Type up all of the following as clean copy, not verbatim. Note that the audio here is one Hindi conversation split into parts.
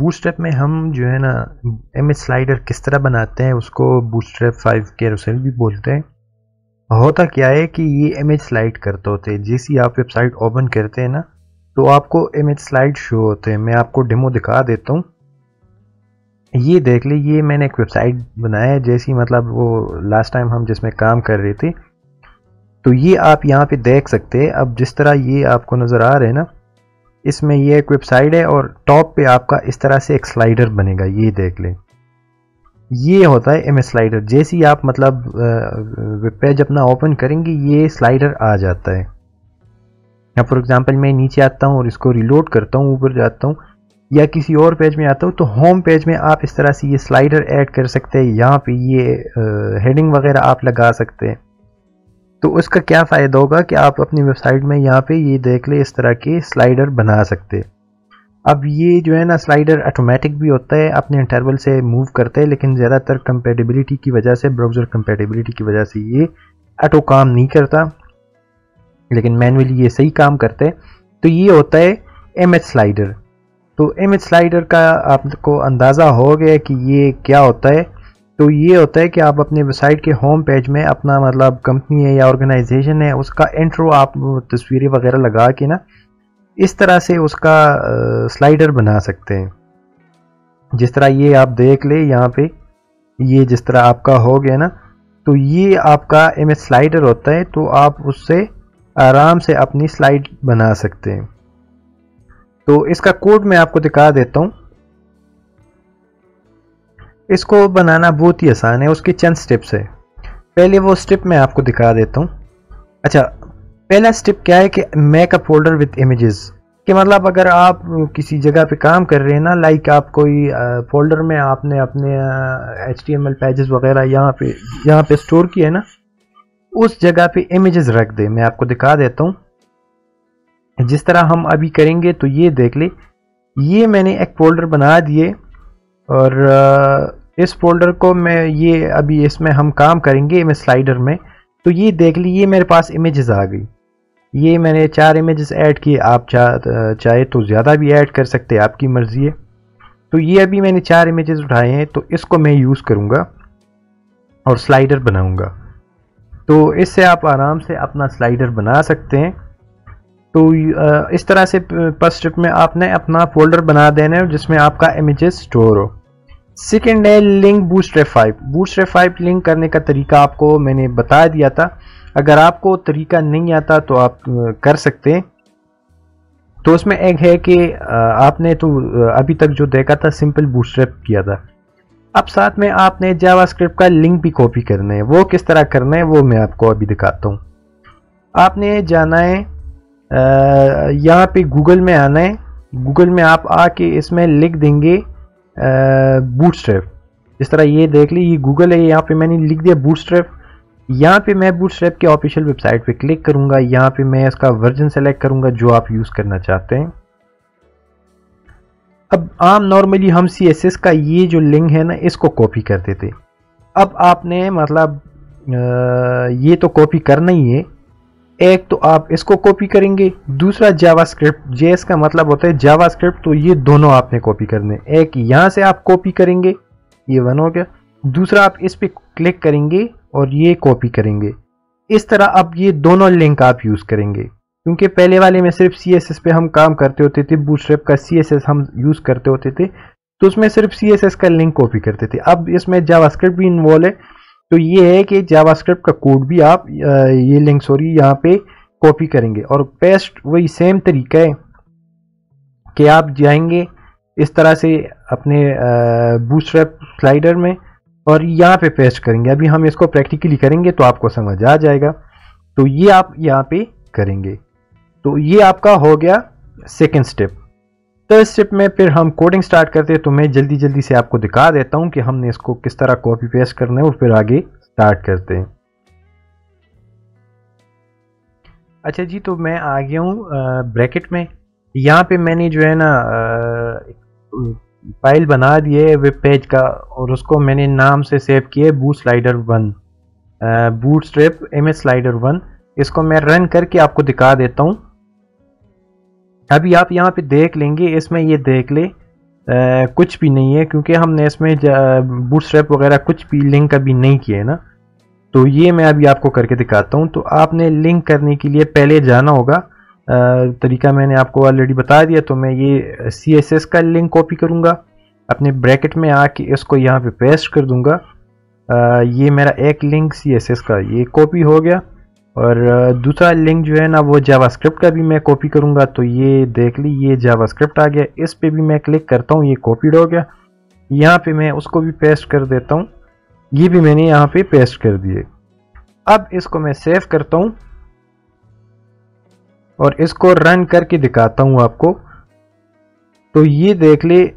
बूटस्ट्रैप में हम जो है ना इमेज स्लाइडर किस तरह बनाते हैं उसको बूटस्ट्रैप 5 कैरोसेल भी बोलते हैं। होता क्या है कि ये इमेज स्लाइड करते होते हैं। जैसे ही आप वेबसाइट ओपन करते हैं ना तो आपको इमेज स्लाइड शो होते हैं। मैं आपको डेमो दिखा देता हूँ। ये देख ले, ये मैंने एक वेबसाइट बनाया है जैसी मतलब वो लास्ट टाइम हम जिसमें काम कर रहे थे। तो ये आप यहाँ पे देख सकते हैं। अब जिस तरह ये आपको नज़र आ रहे हैं ना, इसमें ये एक वेबसाइट है और टॉप पे आपका इस तरह से एक स्लाइडर बनेगा। ये देख लें, ये होता है इमेज स्लाइडर। जैसे ही आप मतलब वेब पेज अपना ओपन करेंगे ये स्लाइडर आ जाता है। या फॉर एग्जांपल मैं नीचे आता हूँ और इसको रिलोड करता हूँ, ऊपर जाता हूँ या किसी और पेज में आता हूँ तो होम पेज में आप इस तरह से ये स्लाइडर ऐड कर सकते हैं। यहाँ पे ये हेडिंग वगैरह आप लगा सकते हैं। तो उसका क्या फ़ायदा होगा कि आप अपनी वेबसाइट में यहाँ पे ये देख ले इस तरह के स्लाइडर बना सकते हैं। अब ये जो है ना स्लाइडर ऑटोमेटिक भी होता है, अपने इंटरवल से मूव करते हैं, लेकिन ज़्यादातर कंपेटिबिलिटी की वजह से, ब्राउज़र कंपेटिबिलिटी की वजह से ये ऑटो काम नहीं करता, लेकिन मैनुअली ये सही काम करते हैं। तो ये होता है इमेज स्लाइडर। तो इमेज स्लाइडर का आपको अंदाज़ा हो गया कि ये क्या होता है। तो ये होता है कि आप अपने वेबसाइट के होम पेज में अपना मतलब कंपनी है या ऑर्गेनाइजेशन है उसका इंट्रो आप तस्वीरें वगैरह लगा के ना इस तरह से उसका स्लाइडर बना सकते हैं। जिस तरह ये आप देख ले यहाँ पे, ये जिस तरह आपका हो गया ना, तो ये आपका इमेज स्लाइडर होता है। तो आप उससे आराम से अपनी स्लाइड बना सकते हैं। तो इसका कोड मैं आपको दिखा देता हूँ। इसको बनाना बहुत ही आसान है, उसके चंद स्टेप्स है। पहले वो स्टेप मैं आपको दिखा देता हूँ। अच्छा, पहला स्टेप क्या है कि make a folder with images. कि मतलब अगर आप किसी जगह पे काम कर रहे हैं ना, लाइक आप कोई फोल्डर में आपने अपने HTML पेजेस वगैरह यहाँ पे स्टोर किया है ना, उस जगह पे इमेजेस रख दे। मैं आपको दिखा देता हूँ जिस तरह हम अभी करेंगे। तो ये देख ले, ये मैंने एक फोल्डर बना दिए और इस फोल्डर को मैं ये अभी इसमें हम काम करेंगे इमेज स्लाइडर में। तो ये देख ली, ये मेरे पास इमेजेस आ गई। ये मैंने 4 इमेजेस ऐड किए। आप चाहे तो ज़्यादा भी ऐड कर सकते हैं, आपकी मर्ज़ी है। तो ये अभी मैंने 4 इमेजेस उठाए हैं, तो इसको मैं यूज़ करूँगा और स्लाइडर बनाऊँगा। तो इससे आप आराम से अपना स्लाइडर बना सकते हैं। तो इस तरह से फर्स्ट स्टेप में आपने अपना फोल्डर बना देना है जिसमें आपका इमेजेस स्टोर हो। सेकेंड है लिंक बूटस्ट्रैप 5। बूटस्ट्रैप 5 लिंक करने का तरीका आपको मैंने बता दिया था। अगर आपको तरीका नहीं आता तो आप कर सकते हैं। तो उसमें एक है कि आपने तो अभी तक जो देखा था सिंपल बूटस्ट्रैप किया था। अब साथ में आपने जावास्क्रिप्ट का लिंक भी कॉपी करना है। वो किस तरह करना है वो मैं आपको अभी दिखाता हूँ। आपने जाना है यहाँ पे गूगल में आना है। गूगल में आप आके इसमें लिख देंगे बूटस्ट्रैप। इस तरह ये देख ली, ये गूगल है, यहाँ पे मैंने लिख दिया बूटस्ट्रैप। यहाँ पे मैं बूटस्ट्रैप के ऑफिशियल वेबसाइट पे क्लिक करूँगा। यहाँ पे मैं इसका वर्जन सेलेक्ट करूँगा जो आप यूज़ करना चाहते हैं। अब आम नॉर्मली हम CSS का ये जो लिंक है ना इसको कॉपी करते थे। अब आपने मतलब ये तो कॉपी करना ही है। एक तो आप इसको कॉपी करेंगे, दूसरा जावास्क्रिप्ट, JS का मतलब होता है जावास्क्रिप्ट, तो ये दोनों आपने कॉपी करने। एक यहाँ से आप कॉपी करेंगे, ये वन हो गया। दूसरा आप इस पे क्लिक करेंगे और ये कॉपी करेंगे। इस तरह अब ये दोनों लिंक आप यूज़ करेंगे, क्योंकि पहले वाले में सिर्फ CSS पे हम काम करते होते थे, बूटस्ट्रैप का CSS हम यूज़ करते होते थे, तो उसमें सिर्फ CSS का लिंक कॉपी करते थे। अब इसमें जावास्क्रिप्ट भी इन्वॉल्व है, तो ये है कि जावास्क्रिप्ट का कोड भी आप ये लिंक यहाँ पे कॉपी करेंगे और पेस्ट वही सेम तरीका है कि आप जाएंगे इस तरह से अपने बूटस्ट्रैप स्लाइडर में और यहाँ पे पेस्ट करेंगे। अभी हम इसको प्रैक्टिकली करेंगे तो आपको समझ आ जाएगा। तो ये आप यहाँ पे करेंगे। तो ये आपका हो गया सेकेंड स्टेप। थर्ड स्टेप में फिर हम कोडिंग स्टार्ट करते हैं। तो मैं जल्दी से आपको दिखा देता हूँ कि हमने इसको किस तरह कॉपी पेस्ट करना है और फिर आगे स्टार्ट करते हैं। अच्छा जी, तो मैं आ गया हूँ ब्रैकेट में। यहाँ पे मैंने जो है ना फाइल बना दी है वेब पेज का और उसको मैंने नाम से सेव किया बूटस्लाइडर1, बूटस्ट्रैप इमेज स्लाइडर 1। इसको मैं रन करके आपको दिखा देता हूँ। अभी आप यहाँ पे देख लेंगे, इसमें ये देख ले कुछ भी नहीं है, क्योंकि हमने इसमें बूटस्ट्रैप वगैरह कुछ भी लिंक अभी नहीं किए है ना। तो ये मैं अभी आपको करके दिखाता हूँ। तो आपने लिंक करने के लिए पहले जाना होगा, तरीका मैंने आपको ऑलरेडी बता दिया। तो मैं ये CSS का लिंक कॉपी करूँगा, अपने ब्रैकेट में आके इसको यहाँ पे पेस्ट कर दूँगा। ये मेरा एक लिंक CSS का ये कॉपी हो गया, और दूसरा लिंक जो है ना वो जावास्क्रिप्ट का भी मैं कॉपी करूँगा। तो ये देख ली, ये जावास्क्रिप्ट आ गया, इस पे भी मैं क्लिक करता हूँ, ये कॉपीड हो गया। यहाँ पे मैं उसको भी पेस्ट कर देता हूँ, ये भी मैंने यहाँ पे पेस्ट कर दिए। अब इसको मैं सेव करता हूँ और इसको रन करके दिखाता हूँ आपको। तो ये देख ले,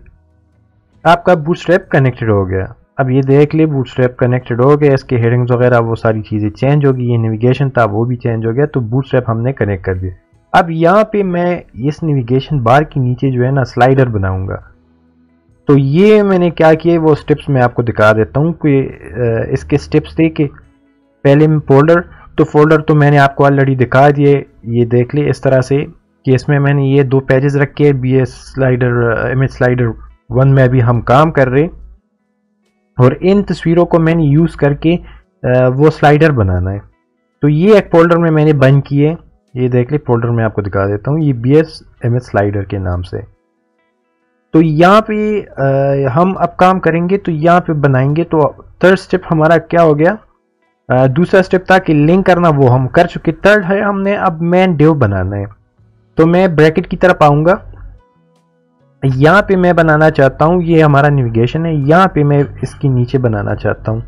आपका बूटस्ट्रैप कनेक्टेड हो गया। अब ये देख ले, बूटस्ट्रैप कनेक्टेड हो गया, इसके हेडिंग्स वगैरह वो सारी चीज़ें चेंज हो गई, ये नेविगेशन था वो भी चेंज हो गया। तो बूटस्ट्रैप हमने कनेक्ट कर दिया। अब यहाँ पे मैं इस नेविगेशन बार के नीचे जो है ना स्लाइडर बनाऊंगा। तो ये मैंने क्या किया वो स्टेप्स मैं आपको दिखा देता हूँ कि इसके स्टेप्स थे। कि पहले फोल्डर तो मैंने आपको ऑलरेडी दिखा दिए। ये देख ले इस तरह से कि इसमें मैंने ये 2 पेजेस रखे, BS स्लाइडर, इमेज स्लाइडर 1 में अभी हम काम कर रहे, और इन तस्वीरों को मैंने यूज़ करके वो स्लाइडर बनाना है। तो ये एक फोल्डर में मैंने बंद किए, ये देख ले फोल्डर में आपको दिखा देता हूँ, ये BS इमेज स्लाइडर के नाम से। तो यहाँ पे हम अब काम करेंगे, तो यहाँ पे बनाएंगे। तो थर्ड स्टेप हमारा क्या हो गया, दूसरा स्टेप था कि लिंक करना, वो हम कर चुके। थर्ड है हमने अब मेन डिव बनाना है। तो मैं ब्रैकेट की तरफ आऊँगा, यहाँ पे मैं बनाना चाहता हूँ, ये हमारा नेविगेशन है, यहाँ पे मैं इसके नीचे बनाना चाहता हूँ,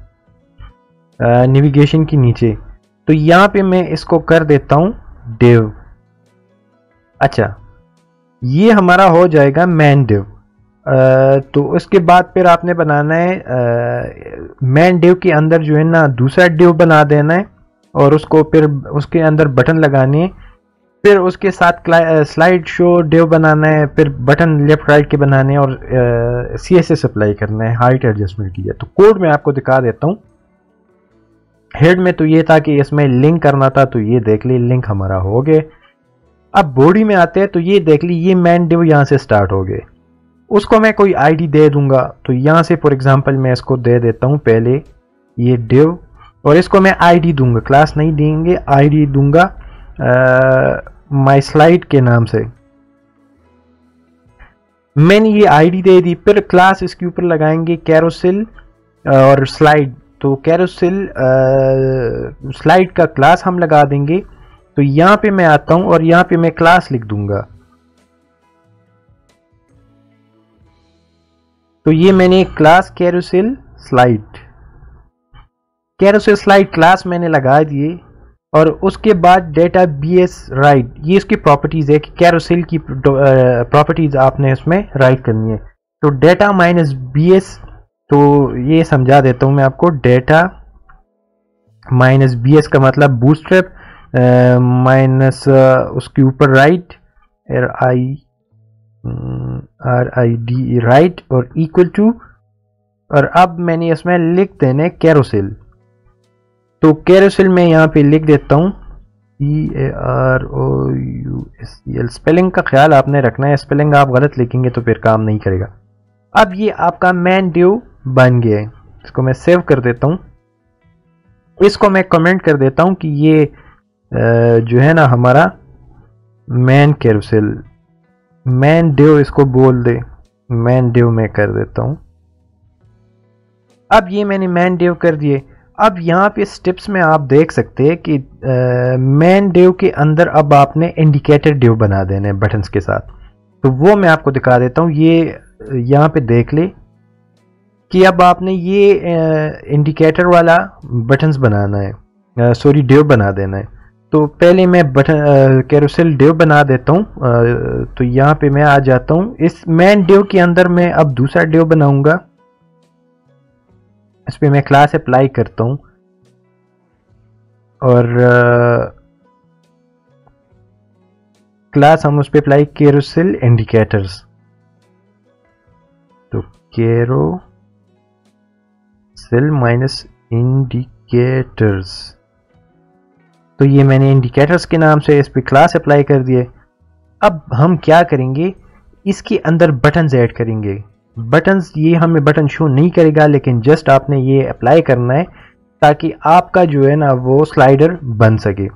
नेविगेशन के नीचे। तो यहाँ पे मैं इसको कर देता हूँ डिव। अच्छा, ये हमारा हो जाएगा मेन डिव। तो उसके बाद फिर आपने बनाना है मेन डिव के अंदर जो है ना दूसरा डिव बना देना है, और उसको फिर उसके अंदर बटन लगाने हैं, फिर उसके साथ स्लाइड शो डिव बनाना है, फिर बटन लेफ्ट राइट के बनाने हैं, और CSS अप्लाई करना है, हाइट एडजस्टमेंट की है। तो कोड में आपको दिखा देता हूँ। हेड में तो ये था कि इसमें लिंक करना था, तो ये देख ली लिंक हमारा हो गए। अब बॉडी में आते हैं, तो ये देख ली ये मेन डिव यहाँ से स्टार्ट हो गए। उसको मैं कोई ID दे दूंगा। तो यहाँ से फॉर एग्जांपल मैं इसको दे देता हूँ पहले ये डिव, और इसको मैं ID दूंगा, क्लास नहीं देंगे, ID दूंगा माई स्लाइड के नाम से। मैंने ये ID दे दी, फिर क्लास इसके ऊपर लगाएंगे कैरोसेल और स्लाइड। तो कैरोसेल स्लाइड का क्लास हम लगा देंगे। तो यहाँ पे मैं आता हूँ और यहाँ पे मैं क्लास लिख दूंगा। तो ये मैंने क्लास कैरोसेल स्लाइड क्लास मैंने लगा दिए, और उसके बाद डेटा BS राइट, ये इसकी प्रॉपर्टीज है कि कैरोसेल की प्रॉपर्टीज आपने इसमें राइट करनी है। तो डेटा -BS, तो ये समझा देता हूँ मैं आपको। डेटा -BS का मतलब बूटस्ट्रैप माइनस उसके ऊपर राइट, RID राइट, और इक्वल टू, और अब मैंने इसमें लिख देने कैरोसेल। तो कैरोसेल में यहाँ पे लिख देता हूँ CAROUSEL। स्पेलिंग का ख्याल आपने रखना है, स्पेलिंग आप गलत लिखेंगे तो फिर काम नहीं करेगा। अब ये आपका मेन डिव बन गया है। इसको मैं सेव कर देता हूँ, इसको मैं कमेंट कर देता हूँ कि ये जो है ना हमारा मेन कैरोसेल, मेन डिव इसको बोल दे, मेन डिव में कर देता हूं। अब ये मैंने मेन डिव कर दिए। अब यहाँ पे स्टेप्स में आप देख सकते हैं कि मेन डिव के अंदर अब आपने इंडिकेटर डिव बना देने हैं बटन्स के साथ। तो वो मैं आपको दिखा देता हूँ। ये यहाँ पे देख ले कि अब आपने ये इंडिकेटर वाला बटन्स बनाना है, सॉरी डिव बना देना है। तो पहले मैं बटन कैरोसेल डिव बना देता हूँ। तो यहाँ पे मैं आ जाता हूँ, इस मेन डिव के अंदर मैं अब दूसरा डिव बनाऊंगा। इस पे मैं क्लास अप्लाई करता हूँ, और क्लास हम उस पे अप्लाई कैरोसेल इंडिकेटर्स। तो कैरोसेल माइनस इंडिकेटर्स, तो ये मैंने इंडिकेटर्स के नाम से इस पे क्लास अप्लाई कर दिए। अब हम क्या करेंगे, इसके अंदर बटन्स ऐड करेंगे। बटन्स ये हमें बटन शो नहीं करेगा, लेकिन जस्ट आपने ये अप्लाई करना है ताकि आपका जो है ना वो स्लाइडर बन सके।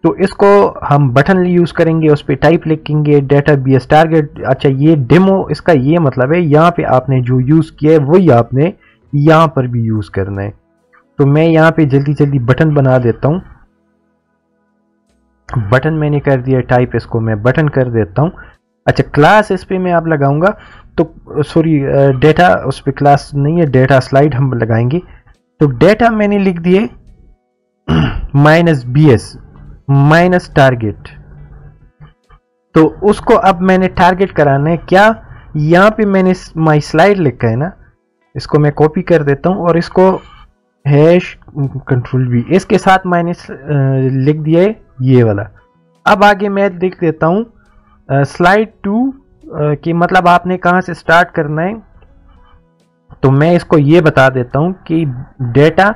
तो इसको हम बटन यूज़ करेंगे, उस पर टाइप लिखेंगे डेटा BS टारगेट। अच्छा, ये डेमो इसका ये मतलब है यहाँ पे आपने जो यूज़ किया है वही आपने यहाँ पर भी यूज़ करना है। तो मैं यहाँ पे जल्दी जल्दी बटन बना देता हूँ। बटन मैंने कर दिया टाइप, इसको मैं बटन कर देता हूँ। अच्छा, क्लास इस पे मैं आप लगाऊंगा तो सॉरी डेटा उस पर क्लास नहीं है, डेटा स्लाइड हम लगाएंगे। तो डेटा मैंने लिख दिए -BS माइनस टारगेट। तो उसको अब मैंने टारगेट कराना है क्या, यहाँ पे मैंने माई स्लाइड लिखा है ना, इसको मैं कॉपी कर देता हूँ और इसको #Ctrl+V इसके साथ मैंने लिख दिया है ये वाला। अब आगे मैं लिख देता हूँ स्लाइड 2 कि मतलब आपने कहाँ से स्टार्ट करना है। तो मैं इसको ये बता देता हूँ कि डेटा,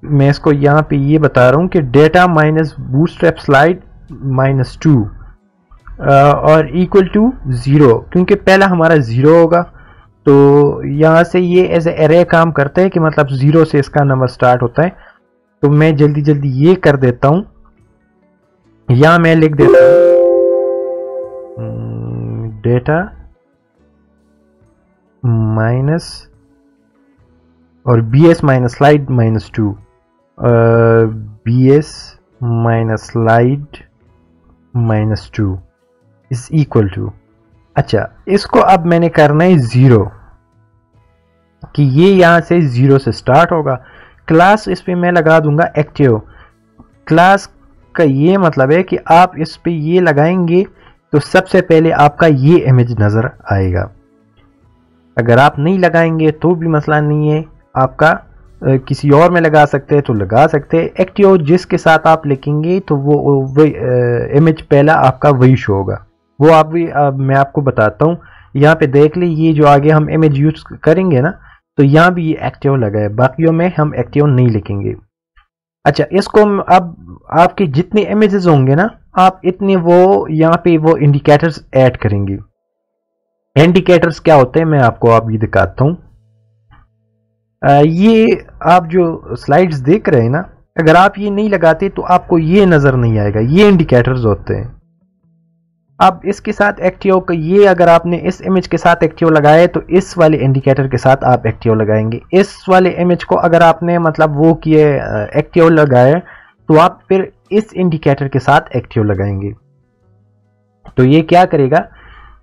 मैं इसको यहाँ पे ये बता रहा हूँ कि डेटा माइनस बूटस्ट्रैप स्लाइड -2 और इक्वल टू 0, क्योंकि पहला हमारा 0 होगा। तो यहाँ से ये एज ए एरे काम करता है कि मतलब 0 से इसका नंबर स्टार्ट होता है। तो मैं जल्दी जल्दी ये कर देता हूँ, यहाँ मैं लिख देता हूँ डेटा माइनस और BS minus slide -2 BS minus slide -2 is equal to. अच्छा, इसको अब मैंने करना है 0 कि ये यहां से 0 से स्टार्ट होगा। क्लास इस पे मैं लगा दूंगा एक्टिव। क्लास का ये मतलब है कि आप इस पे ये लगाएंगे तो सबसे पहले आपका ये इमेज नजर आएगा। अगर आप नहीं लगाएंगे तो भी मसला नहीं है, आपका किसी और में लगा सकते हैं तो लगा सकते हैं। एक्टिव जिसके साथ आप लिखेंगे तो वो इमेज पहला आपका वही शो होगा। वो आप भी मैं आपको बताता हूँ। यहाँ पे देख ली, ये जो आगे हम इमेज यूज करेंगे ना, तो यहाँ भी ये एक्टिव लगा है, बाकियों में हम एक्टिव नहीं लिखेंगे। अच्छा, इसको अब आपके जितने इमेजेस होंगे ना, आप इतने वो यहाँ पे वो इंडिकेटर्स ऐड करेंगे। इंडिकेटर्स क्या होते हैं मैं आपको अभी दिखाता हूँ। ये आप जो स्लाइड्स देख रहे हैं ना, अगर आप ये नहीं लगाते तो आपको ये नजर नहीं आएगा। ये इंडिकेटर्स होते हैं। अब इसके साथ एक्टिव का ये, अगर आपने इस इमेज के साथ एक्टिव लगाया तो इस वाले इंडिकेटर के साथ आप एक्टिव लगाएंगे। इस वाले इमेज को अगर आपने मतलब वो किए एक्टिव लगाए तो आप फिर इस इंडिकेटर के साथ एक्टिव लगाएंगे। तो ये क्या करेगा,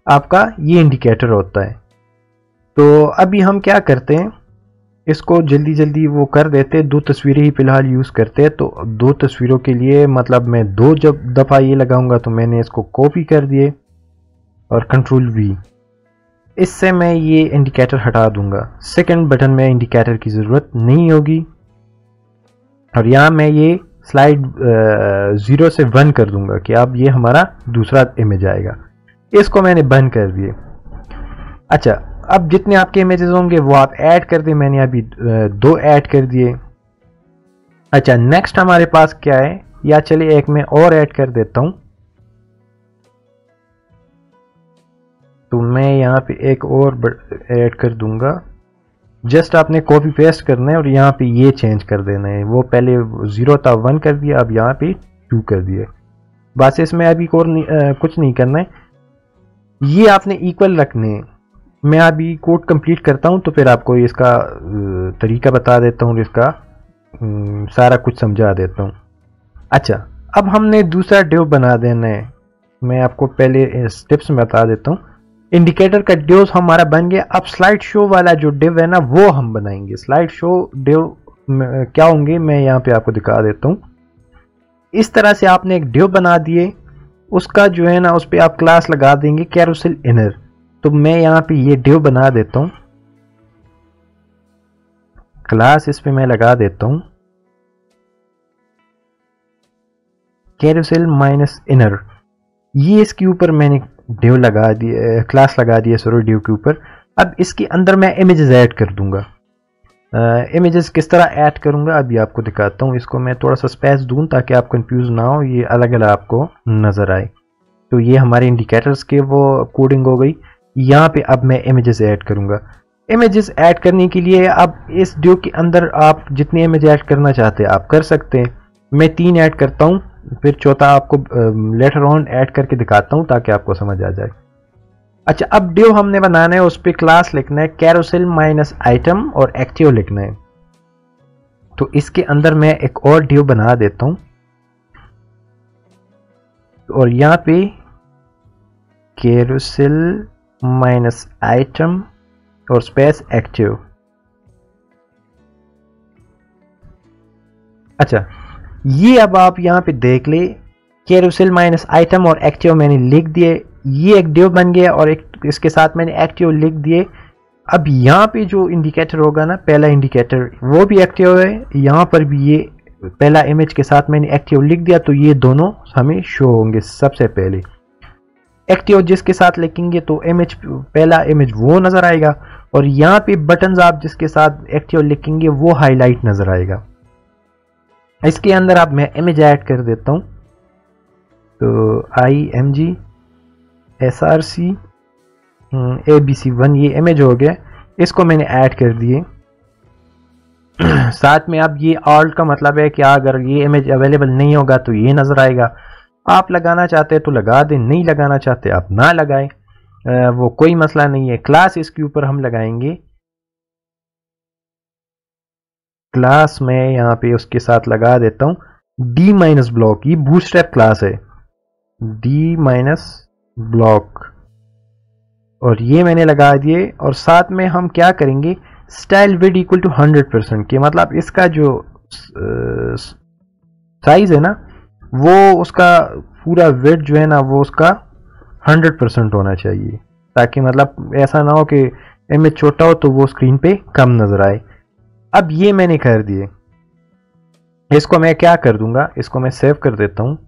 आपका ये इंडिकेटर होता है। तो अभी हम क्या करते हैं, इसको जल्दी जल्दी वो कर देते हैं। 2 तस्वीरें ही फिलहाल यूज़ करते हैं, तो 2 तस्वीरों के लिए मतलब मैं 2 जब दफ़ा ये लगाऊंगा तो मैंने इसको कॉपी कर दिए और Ctrl+V। इससे मैं ये इंडिकेटर हटा दूंगा। सेकंड बटन में इंडिकेटर की ज़रूरत नहीं होगी। और यहाँ मैं ये स्लाइड 0 से 1 कर दूंगा कि अब ये हमारा दूसरा इमेज आएगा। इसको मैंने बंद कर दिए। अच्छा, अब जितने आपके इमेजेस होंगे वो आप ऐड कर दें। मैंने अभी 2 ऐड कर दिए। अच्छा, नेक्स्ट हमारे पास क्या है, या चलिए एक मैं और ऐड कर देता हूं। तो मैं यहाँ पे एक और ऐड कर दूंगा। जस्ट आपने कॉपी पेस्ट करना है और यहाँ पे ये चेंज कर देना है। वो पहले 0 था 1 कर दिया, अब यहाँ पे 2 कर दिया। बस इसमें अभी कुछ नहीं करना है। ये आपने इक्वल रखने हैं। मैं अभी कोड कंप्लीट करता हूं तो फिर आपको इसका तरीका बता देता हूं, इसका सारा कुछ समझा देता हूं। अच्छा, अब हमने दूसरा डिव बना देना है। मैं आपको पहले स्टेप्स में बता देता हूं। इंडिकेटर का डिव हमारा बन गया। अब स्लाइड शो वाला जो डिव है ना वो हम बनाएंगे। स्लाइड शो डिव क्या होंगे मैं यहाँ पे आपको दिखा देता हूँ। इस तरह से आपने एक डिव बना दिए, उसका जो है ना उस पर आप क्लास लगा देंगे कैरोसेल इनर। तो मैं यहाँ पे ये डिव बना देता हूँ, क्लास इस पे मैं लगा देता हूँ कैरोसेल माइनस इनर। ये इसके ऊपर मैंने डिव लगा दिया, क्लास लगा दिया सॉरी डिव के ऊपर। अब इसके अंदर मैं इमेजेस ऐड कर दूंगा। इमेजेस किस तरह ऐड करूंगा अभी आपको दिखाता हूँ। इसको मैं थोड़ा सा स्पेस दूं ताकि आप कंफ्यूज ना हो, ये अलग अलग आपको नजर आए। तो ये हमारे इंडिकेटर्स के वो कोडिंग हो गई। यहाँ पे अब मैं इमेजेस ऐड करूँगा। इमेजेस ऐड करने के लिए अब इस ड्यू के अंदर आप जितने इमेज ऐड करना चाहते हैं आप कर सकते हैं। मैं 3 ऐड करता हूँ, फिर चौथा आपको लेटर ऑन ऐड करके दिखाता हूँ ताकि आपको समझ आ जाए। अच्छा, अब ड्यू हमने बनाना है, उस पर क्लास लिखना है कैरोसेल माइनस आइटम और एक्टिव लिखना है। तो इसके अंदर मैं एक और ड्यू बना देता हूँ और यहाँ पे कैरोसेल माइनस आइटम और स्पेस एक्टिव। अच्छा, ये अब आप यहाँ पे देख ले, कैरोसेल माइनस आइटम और एक्टिव मैंने लिख दिए, ये एक ड्यू बन गया और एक इसके साथ मैंने एक्टिव लिख दिए। अब यहाँ पे जो इंडिकेटर होगा ना, पहला इंडिकेटर वो भी एक्टिव है, यहाँ पर भी ये पहला इमेज के साथ मैंने एक्टिव लिख दिया, तो ये दोनों हमें शो होंगे। सबसे पहले एक्टिव जिसके साथ लिखेंगे तो इमेज पहला इमेज वो नजर आएगा, और यहाँ पे बटन्स आप जिसके साथ एक्टिव लिखेंगे वो हाईलाइट नजर आएगा। इसके अंदर अब मैं इमेज ऐड कर देता हूँ, तो IMG SRC ABC1 ये इमेज हो गया, इसको मैंने ऐड कर दिए। साथ में अब ये ऑल्ट का मतलब है कि अगर ये इमेज अवेलेबल नहीं होगा तो ये नजर आएगा। आप लगाना चाहते हैं तो लगा दें, नहीं लगाना चाहते आप ना लगाएं, वो कोई मसला नहीं है। क्लास इसके ऊपर हम लगाएंगे, क्लास में यहाँ पे उसके साथ लगा देता हूँ D माइनस ब्लॉक, ये बूटस्ट्रैप क्लास है D माइनस ब्लॉक, और ये मैंने लगा दिए। और साथ में हम क्या करेंगे, स्टाइल विड इक्वल टू 100% के मतलब इसका जो साइज है ना, वो उसका पूरा विड जो है ना वो उसका 100% होना चाहिए, ताकि मतलब ऐसा ना हो कि इमेज छोटा हो तो वो स्क्रीन पे कम नजर आए। अब ये मैंने कर दिए, इसको मैं क्या कर दूंगा, इसको मैं सेव कर देता हूँ।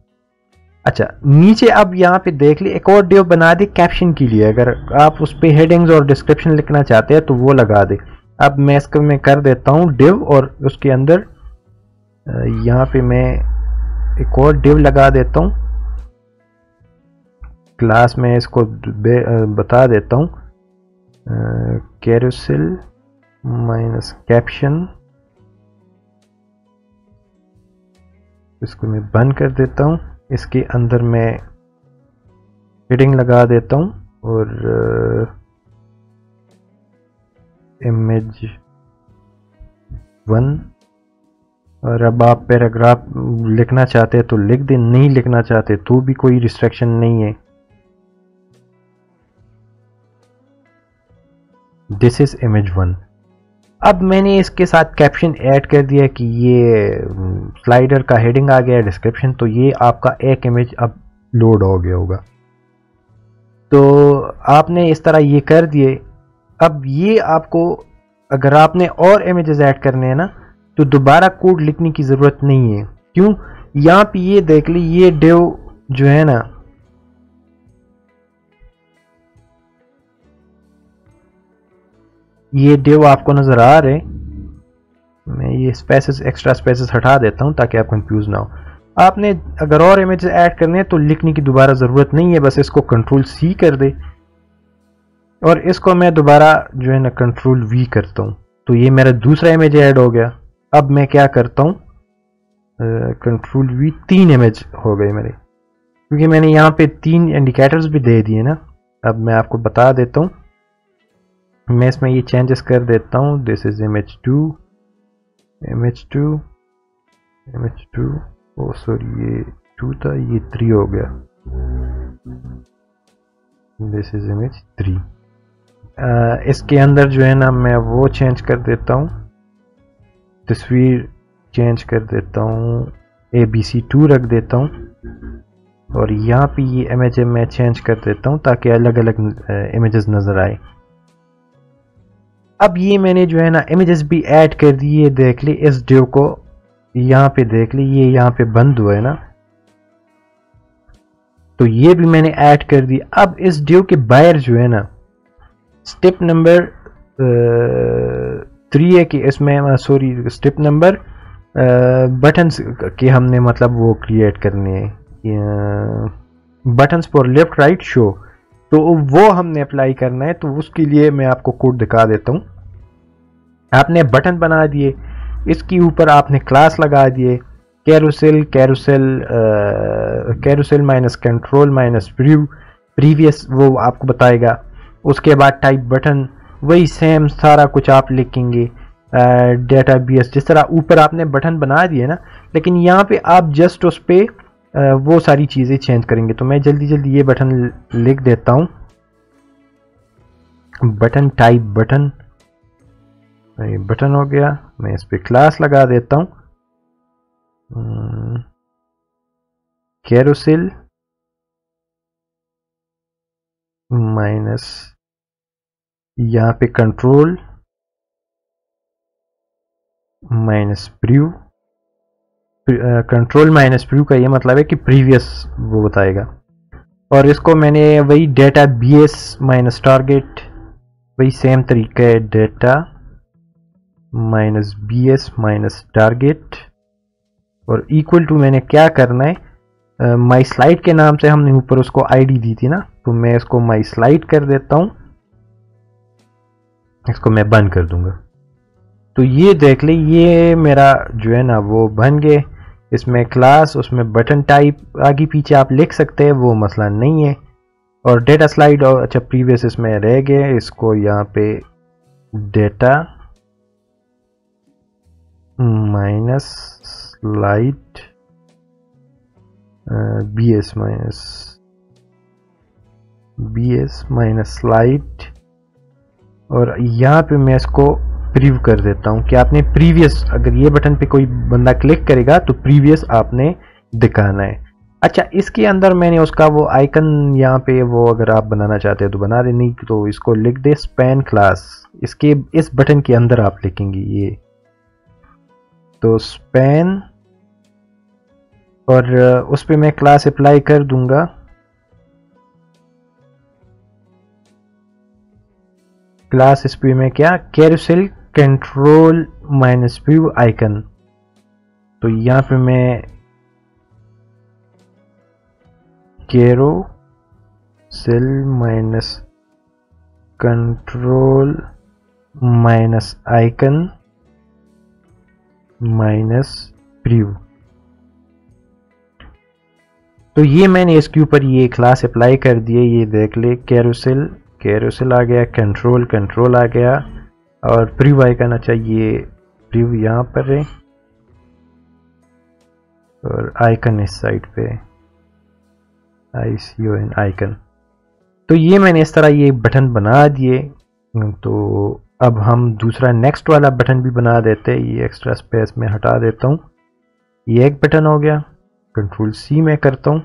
अच्छा, नीचे अब यहाँ पे देख ली एक और डिव बना दे कैप्शन के लिए, अगर आप उस पर हेडिंग्स और डिस्क्रिप्शन लिखना चाहते हैं तो वो लगा दे। अब मैं इसको मैं कर देता हूँ डिव, और उसके अंदर यहाँ पे मैं एक और डिव लगा देता हूँ। क्लास में इसको बता देता हूँ कैरोसेल माइनस कैप्शन, इसको मैं बंद कर देता हूँ। इसके अंदर मैं हेडिंग लगा देता हूँ और इमेज 1, और अब आप पैराग्राफ लिखना चाहते हैं तो लिख दें, नहीं लिखना चाहते तो भी कोई रिस्ट्रिक्शन नहीं है। This is image 1। अब मैंने इसके साथ कैप्शन ऐड कर दिया कि ये स्लाइडर का हेडिंग आ गया, डिस्क्रिप्शन, तो ये आपका एक इमेज अब लोड हो गया होगा। तो आपने इस तरह ये कर दिए। अब ये आपको, अगर आपने और इमेजेस ऐड करने हैं ना तो दोबारा कोड लिखने की ज़रूरत नहीं है। क्यों? यहाँ पे ये देख ली, ये डिव जो है ना, ये डिव आपको नजर आ रहे, मैं ये स्पेसेस एक्स्ट्रा स्पेसेस हटा देता हूं ताकि आप कंफ्यूज ना हो। आपने अगर और इमेजेस ऐड करने हैं तो लिखने की दोबारा ज़रूरत नहीं है, बस इसको कंट्रोल C कर दे और इसको मैं दोबारा जो है ना कंट्रोल V करता हूं, तो ये मेरा दूसरा इमेज ऐड हो गया। अब मैं क्या करता हूं, कंट्रोल V, 3 इमेज हो गए मेरे, क्योंकि मैंने यहाँ पे 3 इंडिकेटर्स भी दे दिए ना। अब मैं आपको बता देता हूँ, मैं इसमें ये चेंजेस कर देता हूँ। This is image 2, image 2, image 2, oh sorry ये 2 था, ये 3 हो गया। This is image 3। इसके अंदर जो है ना मैं वो चेंज कर देता हूँ, तस्वीर चेंज कर देता हूँ, ABC2 रख देता हूँ, और यहाँ पे ये इमेज मैं चेंज कर देता हूँ ताकि अलग अलग इमेजेस नज़र आए। अब ये मैंने जो है ना इमेजेस भी ऐड कर दिए, देख ली इस डिव को, यहाँ पे देख ली ये यहाँ पे बंद हुआ है ना, तो ये भी मैंने ऐड कर दी। अब इस डिव के बाहर जो है ना स्टेप नंबर 3 है कि इसमें सॉरी स्टेप नंबर बटन्स के हमने मतलब वो क्रिएट करने हैं, buttons for left right show. तो वो हमने अप्लाई करना है। तो उसके लिए मैं आपको कोड दिखा देता हूँ। आपने बटन बना दिए, इसके ऊपर आपने क्लास लगा दिए carousel carousel minus control minus previous, वो आपको बताएगा। उसके बाद टाइप बटन, वही सेम सारा कुछ आप लिखेंगे। डेटाबेस जिस तरह ऊपर आपने बटन बना दिए ना, लेकिन यहाँ पे आप जस्ट उस पर वो सारी चीज़ें चेंज करेंगे। तो मैं जल्दी जल्दी ये बटन लिख देता हूँ। बटन टाइप बटन, ये बटन हो गया। मैं इस पर क्लास लगा देता हूँ कैरोसेल माइनस, यहाँ पे control minus preview. Control minus preview का ये मतलब है कि प्रीवियस वो बताएगा। और इसको मैंने वही डेटा बीएस माइनस टारगेट, वही सेम तरीका है, data minus BS minus target. और इक्वल टू मैंने क्या करना है, माई स्लाइड के नाम से हमने ऊपर उसको आईडी दी थी ना, तो मैं इसको माई स्लाइड कर देता हूँ। इसको मैं बंद कर दूंगा। तो ये देख ले, ये मेरा जो है ना वो बन गए। इसमें क्लास, उसमें बटन टाइप आगे पीछे आप लिख सकते हैं, वो मसला नहीं है। और डेटा स्लाइड, और अच्छा प्रीवियस इसमें रह गए, इसको यहाँ पे data minus slide BS minus slide. और यहाँ पे मैं इसको प्रीव्यू कर देता हूँ कि आपने प्रीवियस, अगर ये बटन पे कोई बंदा क्लिक करेगा तो प्रीवियस आपने दिखाना है। अच्छा, इसके अंदर मैंने उसका वो आइकन यहाँ पे, वो अगर आप बनाना चाहते हो तो बना दे, नहीं तो इसको लिख दे स्पैन क्लास। इसके इस बटन के अंदर आप लिखेंगे ये, तो स्पैन, और उस पर मैं क्लास अप्लाई कर दूंगा। क्लास इस पे मैं क्या, carousel control minus view icon. तो यहाँ पे मैं carousel minus control minus icon minus preview. तो ये मैंने इसके ऊपर ये क्लास अप्लाई कर दिए। ये देख ले, कैरोसेल आ गया, कंट्रोल आ गया, और प्रीव्यू आइकन। अच्छा, ये प्रीव्यू यहाँ पर है और आइकन इस साइड पे, ICON आइकन। तो ये मैंने इस तरह ये बटन बना दिए। तो अब हम दूसरा नेक्स्ट वाला बटन भी बना देते हैं। ये एक्स्ट्रा स्पेस में हटा देता हूँ। ये एक बटन हो गया, कंट्रोल C में करता हूँ,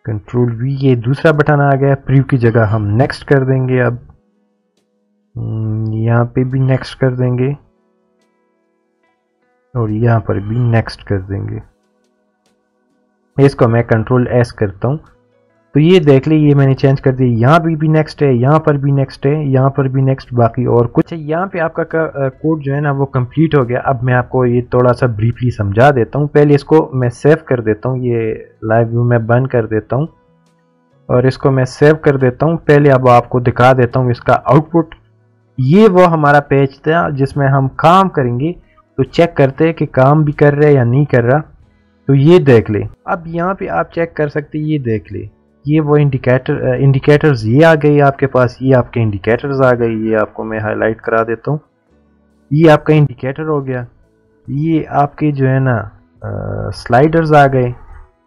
कंट्रोल V, ये दूसरा बटन आ गया। प्रीव्यू की जगह हम नेक्स्ट कर देंगे। अब यहाँ पे भी नेक्स्ट कर देंगे और यहाँ पर भी नेक्स्ट कर देंगे। इसको मैं कंट्रोल S करता हूँ। तो ये देख ले, ये मैंने चेंज कर दिया। यहाँ भी नेक्स्ट है, यहाँ पर भी नेक्स्ट है, यहाँ पर भी नेक्स्ट, बाकी और कुछ है। यहाँ पे आपका कोड जो है ना वो कंप्लीट हो गया। अब मैं आपको ये थोड़ा सा ब्रीफली समझा देता हूँ। पहले इसको मैं सेव कर देता हूँ, ये लाइव व्यू में बंद कर देता हूँ और इसको मैं सेव कर देता हूँ। पहले अब आपको दिखा देता हूँ इसका आउटपुट। ये वो हमारा पेज था जिसमें हम काम करेंगे, तो चेक करते हैं कि काम भी कर रहा है या नहीं कर रहा। तो ये देख ले, अब यहाँ पे आप चेक कर सकते हैं। ये देख ले, ये वो इंडिकेटर्स ये आ गए आपके पास। ये आपके इंडिकेटर्स आ गए। ये आपको मैं हाईलाइट करा देता हूँ। ये आपका इंडिकेटर हो गया। ये आपके जो है ना स्लाइडर्स आ गए,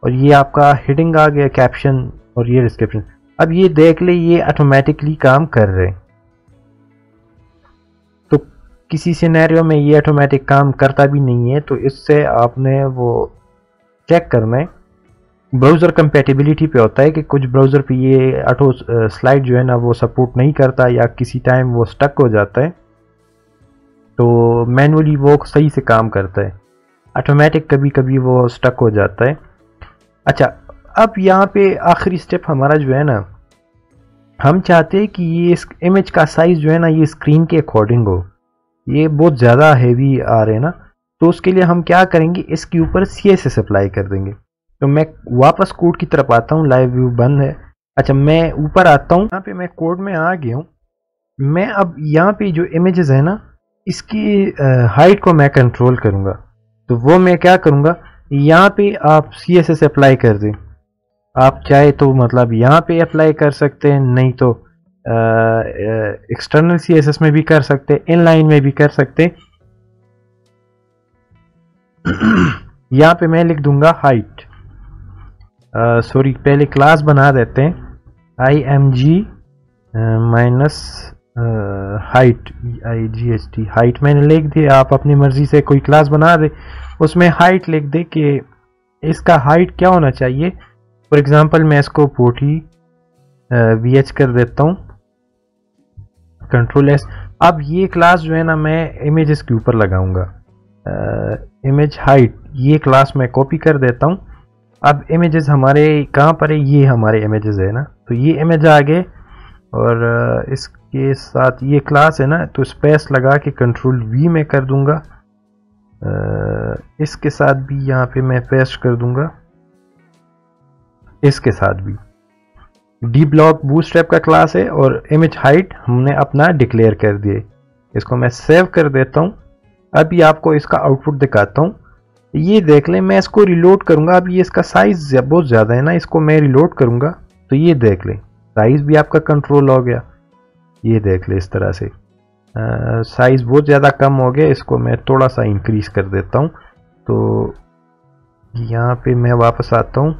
और ये आपका हेडिंग आ गया, कैप्शन, और ये डिस्क्रिप्शन। अब ये देख ले, ये ऑटोमेटिकली काम कर रहे हैं। तो किसी सिनेरियो में ये ऑटोमेटिक काम करता भी नहीं है, तो इससे आपने वो चेक करना है। ब्राउज़र कंपैटिबिलिटी पे होता है कि कुछ ब्राउज़र पे ये ऑटो स्लाइड जो है ना वो सपोर्ट नहीं करता, या किसी टाइम वो स्टक हो जाता है। तो मैनुअली वो सही से काम करता है, ऑटोमेटिक कभी कभी वो स्टक हो जाता है। अच्छा, अब यहाँ पे आखिरी स्टेप हमारा जो है ना, हम चाहते हैं कि ये इस इमेज का साइज़ जो है ना ये स्क्रीन के अकॉर्डिंग हो। ये बहुत ज़्यादा हैवी आ रहे हैं ना, तो उसके लिए हम क्या करेंगे, इसके ऊपर CSS अप्लाई कर देंगे। तो मैं वापस कोड की तरफ आता हूँ। लाइव व्यू बंद है, अच्छा, मैं ऊपर आता हूँ, यहाँ पे मैं कोड में आ गया हूँ। मैं अब यहाँ पे जो इमेजेस है ना, इसकी हाइट को मैं कंट्रोल करूँगा। तो वो मैं क्या करूँगा, यहाँ पे आप CSS अप्लाई कर दें। आप चाहे तो मतलब यहाँ पे अप्लाई कर सकते हैं, नहीं तो एक्सटर्नल CSS में भी कर सकते हैं, इनलाइन में भी कर सकते हैं। यहाँ पे मैं लिख दूंगा हाइट, सॉरी पहले क्लास बना देते हैं, img minus height, IGHT height मैंने लिख दिया। आप अपनी मर्जी से कोई क्लास बना दे, उसमें हाइट लिख दे कि इसका हाइट क्या होना चाहिए। फॉर एग्जांपल मैं इसको 40 VH कर देता हूँ, कंट्रोल S। अब ये क्लास जो है ना मैं इमेजेस के ऊपर लगाऊंगा, इमेज हाइट, ये क्लास मैं कॉपी कर देता हूँ। अब इमेजेस हमारे कहाँ पर है, ये हमारे इमेजेस है ना, तो ये इमेज आ गए। और इसके साथ ये क्लास है ना, तो स्पेस लगा के कंट्रोल V में कर दूंगा। इसके साथ भी यहाँ पे मैं पेस्ट कर दूंगा, इसके साथ भी। डी ब्लॉक बूटस्ट्रैप का क्लास है और इमेज हाइट हमने अपना डिक्लेयर कर दिए। इसको मैं सेव कर देता हूँ। अभी आपको इसका आउटपुट दिखाता हूँ, ये देख लें। मैं इसको रिलोड करूंगा, अब ये इसका साइज बहुत ज़्यादा है ना, इसको मैं रिलोड करूंगा तो ये देख लें साइज भी आपका कंट्रोल हो गया। ये देख ले इस तरह से साइज बहुत ज़्यादा कम हो गया, इसको मैं थोड़ा सा इंक्रीज कर देता हूँ। तो यहाँ पे मैं वापस आता हूँ,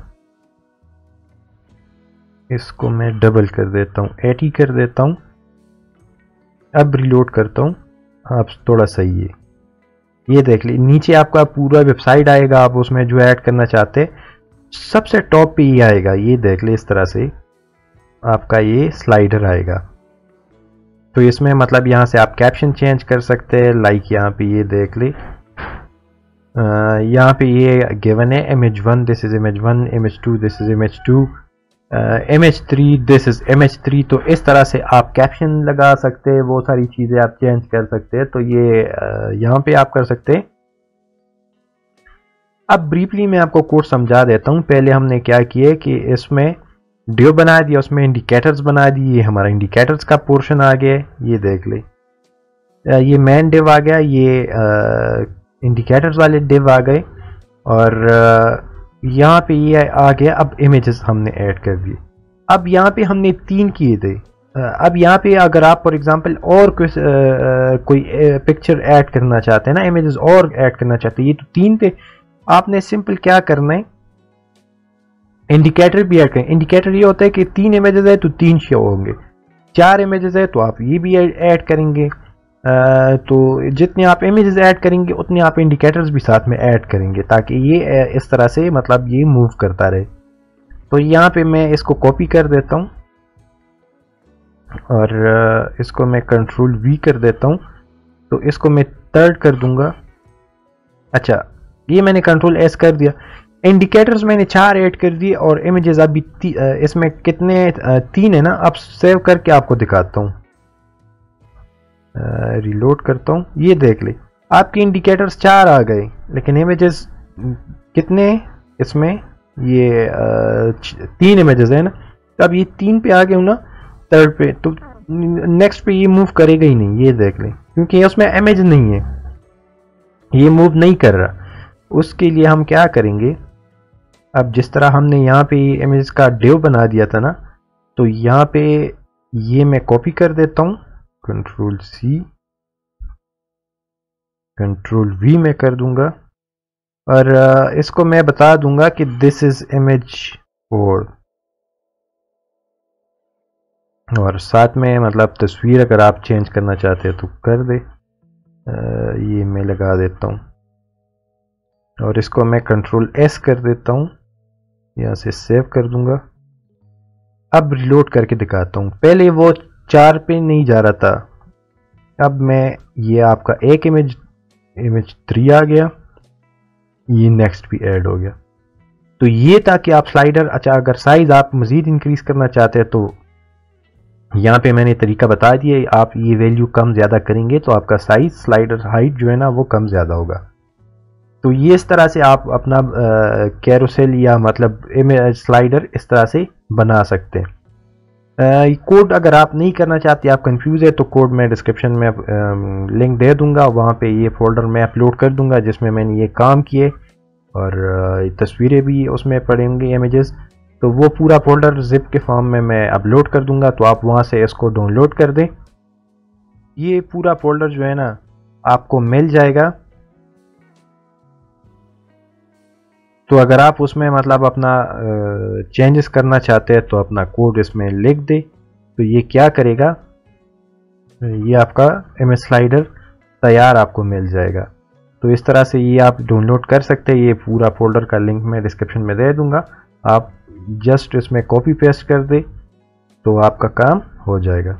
इसको मैं डबल कर देता हूँ, 80 कर देता हूँ। अब रिलोड करता हूँ, आप थोड़ा सही है। ये देख ली नीचे आपका पूरा वेबसाइट आएगा, आप उसमें जो ऐड करना चाहते हैं सबसे टॉप पे ही आएगा। ये देख ले इस तरह से आपका ये स्लाइडर आएगा। तो इसमें मतलब यहाँ से आप कैप्शन चेंज कर सकते हैं, लाइक यहाँ पे ये देख ले, यहाँ पे ये गिवन है image 1 this is image 1, image 2 this is image 2, image 3 this is image 3। तो इस तरह से आप कैप्शन लगा सकते हैं, वो सारी चीज़ें आप चेंज कर सकते हैं। तो ये यहाँ पे आप कर सकते हैं। अब ब्रीफली मैं आपको कोड समझा देता हूँ। पहले हमने क्या किया कि इसमें डिव बना दिया, उसमें इंडिकेटर्स बना दिए। ये हमारा इंडिकेटर्स का पोर्शन आ गया, ये देख ले, ये मैन डिव आ गया, ये इंडिकेटर्स वाले डिव आ गए। और यहाँ पे ये आ गया। अब इमेजेस हमने ऐड कर दिए। अब यहाँ पे हमने 3 किए थे। अब यहाँ पे अगर आप फॉर एग्जांपल और कोई पिक्चर ऐड करना चाहते हैं ना, इमेजेस और ऐड करना चाहते हैं, ये तो 3 थे। आपने सिंपल क्या करना है, इंडिकेटर भी ऐड करें। इंडिकेटर ये होता है कि 3 इमेजेस है तो 3 शो होंगे, 4 इमेजेस है तो आप ये भी ऐड करेंगे। तो जितने आप इमेजेस ऐड करेंगे उतने आप इंडिकेटर्स भी साथ में ऐड करेंगे, ताकि ये इस तरह से मतलब ये मूव करता रहे। तो यहाँ पे मैं इसको कॉपी कर देता हूँ और इसको मैं कंट्रोल V कर देता हूँ। तो इसको मैं 3rd कर दूंगा। अच्छा, ये मैंने कंट्रोल S कर दिया। इंडिकेटर्स मैंने 4 ऐड कर दिए और इमेजेस अभी इसमें कितने 3 है ना। अब सेव करके आपको दिखाता हूँ, रिलोड करता हूँ। ये देख ले आपके इंडिकेटर्स 4 आ गए, लेकिन इमेजेस कितने इसमें, ये 3 इमेजेस है ना। तो अब ये 3 पे आ गए हूँ ना, 3rd पे, तो नेक्स्ट पे ये मूव करेगा ही नहीं। ये देख ले, क्योंकि उसमें इमेज नहीं है, ये मूव नहीं कर रहा। उसके लिए हम क्या करेंगे, अब जिस तरह हमने यहाँ पे इमेज का डिव बना दिया था ना, तो यहाँ पे ये मैं कॉपी कर देता हूँ, कंट्रोल C कंट्रोल V में कर दूंगा। और इसको मैं बता दूंगा कि दिस इज इमेज 4, और साथ में मतलब तस्वीर अगर आप चेंज करना चाहते हैं तो कर दे। ये मैं लगा देता हूँ और इसको मैं कंट्रोल S कर देता हूँ, यहाँ से सेव कर दूंगा। अब रिलोड करके दिखाता हूँ। पहले वो 4 पे नहीं जा रहा था, अब मैं ये आपका एक इमेज 3 आ गया, ये नेक्स्ट भी ऐड हो गया। तो ये था कि आप स्लाइडर, अच्छा अगर साइज आप मजीद इंक्रीज करना चाहते हैं तो यहाँ पे मैंने तरीका बता दिया। आप ये वैल्यू कम ज़्यादा करेंगे तो आपका साइज स्लाइडर हाइट जो है ना वो कम ज़्यादा होगा। तो ये इस तरह से आप अपना कैरोसेल या मतलब इमेज स्लाइडर इस तरह से बना सकते हैं। कोड अगर आप नहीं करना चाहते, आप कंफ्यूज है, तो कोड मैं डिस्क्रिप्शन में लिंक दे दूंगा, वहाँ पे ये फोल्डर मैं अपलोड कर दूंगा जिसमें मैंने ये काम किए, और तस्वीरें भी उसमें पड़ेंगी, इमेजेस। तो वो पूरा फोल्डर जिप के फॉर्म में मैं अपलोड कर दूंगा, तो आप वहाँ से इसको डाउनलोड कर दें। ये पूरा फोल्डर जो है ना आपको मिल जाएगा। तो अगर आप उसमें मतलब अपना चेंजेस करना चाहते हैं तो अपना कोड इसमें लिख दे, तो ये क्या करेगा, ये आपका इमेज स्लाइडर तैयार आपको मिल जाएगा। तो इस तरह से ये आप डाउनलोड कर सकते हैं। ये पूरा फोल्डर का लिंक मैं डिस्क्रिप्शन में दे दूंगा, आप जस्ट इसमें कॉपी पेस्ट कर दे तो आपका काम हो जाएगा।